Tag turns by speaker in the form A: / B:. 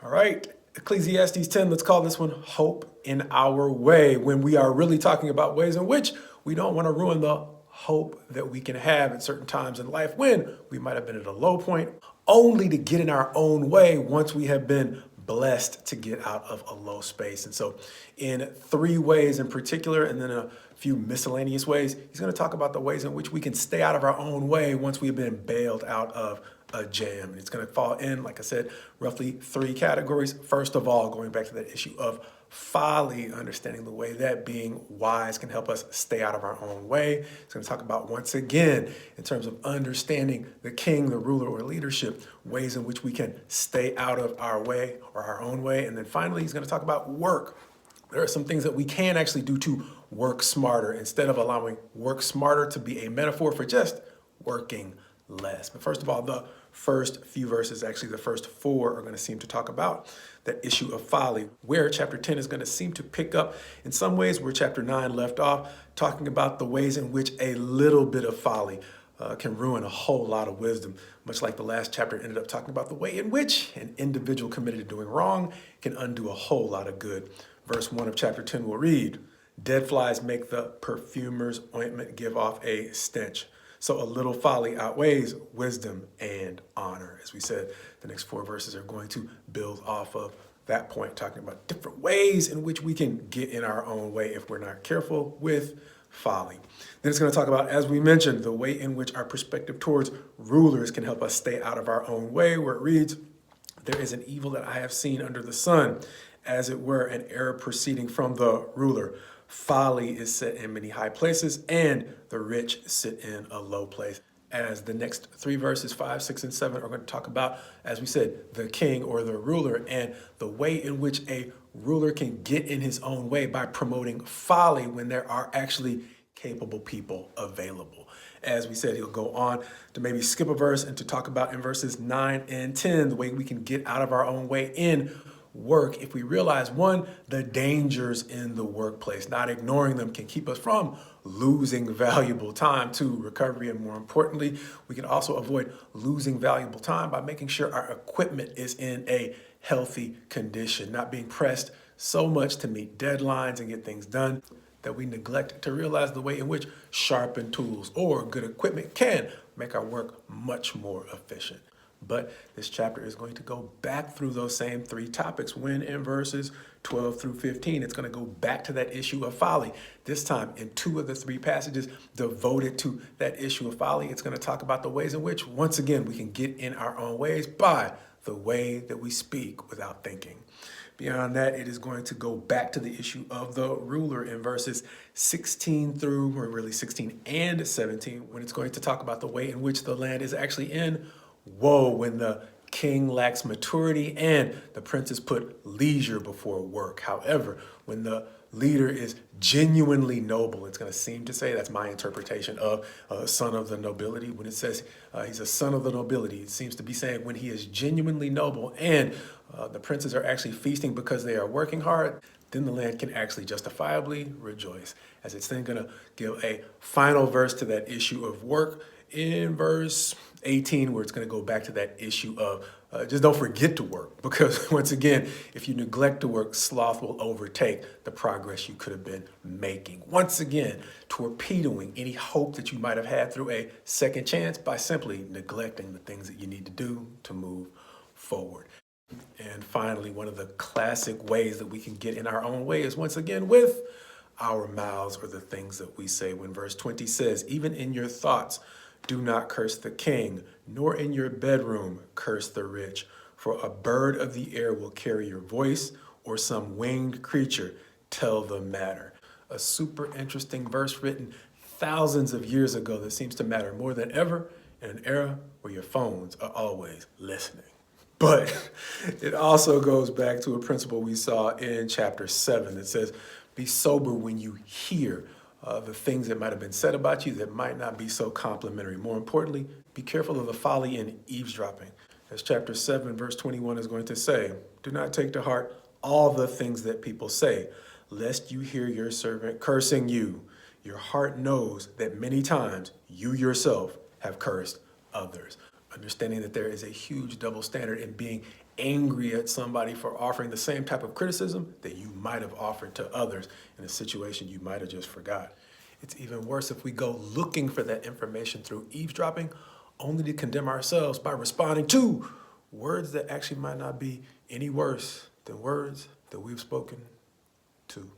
A: All right, Ecclesiastes 10, let's call this one Hope in Our Way, when we are really talking about ways in which we don't want to ruin the hope that we can have at certain times in life when we might have been at a low point, only to get in our own way once we have been blessed to get out of a low space. And so, in three ways in particular, and then a few miscellaneous ways, he's going to talk about the ways in which we can stay out of our own way once we've been bailed out of a jam. And it's going to fall in, like I said, roughly three categories. First of all, going back to that issue of folly, understanding the way that being wise can help us stay out of our own way. It's going to talk about, once again, in terms of understanding the king, the ruler, or leadership, ways in which we can stay out of our way or our own way. And then finally, he's going to talk about work. There are some things that we can actually do to work smarter instead of allowing work smarter to be a metaphor for just working less. But first of all, the first few verses, actually the first four, are going to seem to talk about that issue of folly, where chapter 10 is going to seem to pick up in some ways where chapter 9 left off, talking about the ways in which a little bit of folly can ruin a whole lot of wisdom, much like the last chapter ended up talking about the way in which an individual committed to doing wrong can undo a whole lot of good. Verse 1 of chapter 10 will read, "Dead flies make the perfumer's ointment give off a stench. So a little folly outweighs wisdom and honor." As we said, the next four verses are going to build off of that point, talking about different ways in which we can get in our own way if we're not careful with folly. Then it's going to talk about, as we mentioned, the way in which our perspective towards rulers can help us stay out of our own way, where it reads, "There is an evil that I have seen under the sun, as it were an error proceeding from the ruler. Folly is set in many high places, and the rich sit in a low place." As the next three verses, 5, 6, and 7, are going to talk about, as we said, the king or the ruler, and the way in which a ruler can get in his own way by promoting folly when there are actually capable people available. As we said, he'll go on to maybe skip a verse and to talk about in verses 9 and 10, the way we can get out of our own way in work if we realize, one, the dangers in the workplace. Not ignoring them can keep us from losing valuable time to recovery. And more importantly, we can also avoid losing valuable time by making sure our equipment is in a healthy condition, not being pressed so much to meet deadlines and get things done that we neglect to realize the way in which sharpened tools or good equipment can make our work much more efficient. But this chapter is going to go back through those same three topics when in verses 12 through 15, it's going to go back to that issue of folly. This time in two of the three passages devoted to that issue of folly, it's going to talk about the ways in which, once again, we can get in our own ways by the way that we speak without thinking. Beyond that, it is going to go back to the issue of the ruler in verses 16 through, or really 16 and 17, when it's going to talk about the way in which the land is actually in woe when the king lacks maturity and the princes put leisure before work. However, when the leader is genuinely noble, it's going to seem to say, that's my interpretation of son of the nobility. When it says he's a son of the nobility, it seems to be saying when he is genuinely noble and the princes are actually feasting because they are working hard, then the land can actually justifiably rejoice. As it's then going to give a final verse to that issue of work in verse 18, where it's going to go back to that issue of just don't forget to work, because once again, if you neglect to work, sloth will overtake the progress you could have been making. Once again, torpedoing any hope that you might have had through a second chance by simply neglecting the things that you need to do to move forward. And finally, one of the classic ways that we can get in our own way is, once again, with our mouths, or the things that we say. When verse 20 says, "Even in your thoughts, do not curse the king, nor in your bedroom curse the rich. For a bird of the air will carry your voice, or some winged creature tell the matter." A super interesting verse written thousands of years ago that seems to matter more than ever in an era where your phones are always listening. But it also goes back to a principle we saw in chapter 7 that says, be sober when you hear the things that might have been said about you that might not be so complimentary. More importantly, be careful of the folly in eavesdropping. As chapter 7, verse 21 is going to say, "Do not take to heart all the things that people say, lest you hear your servant cursing you. Your heart knows that many times you yourself have cursed others." Understanding that there is a huge double standard in being angry at somebody for offering the same type of criticism that you might have offered to others in a situation you might have just forgot. It's even worse if we go looking for that information through eavesdropping, only to condemn ourselves by responding to words that actually might not be any worse than words that we've spoken to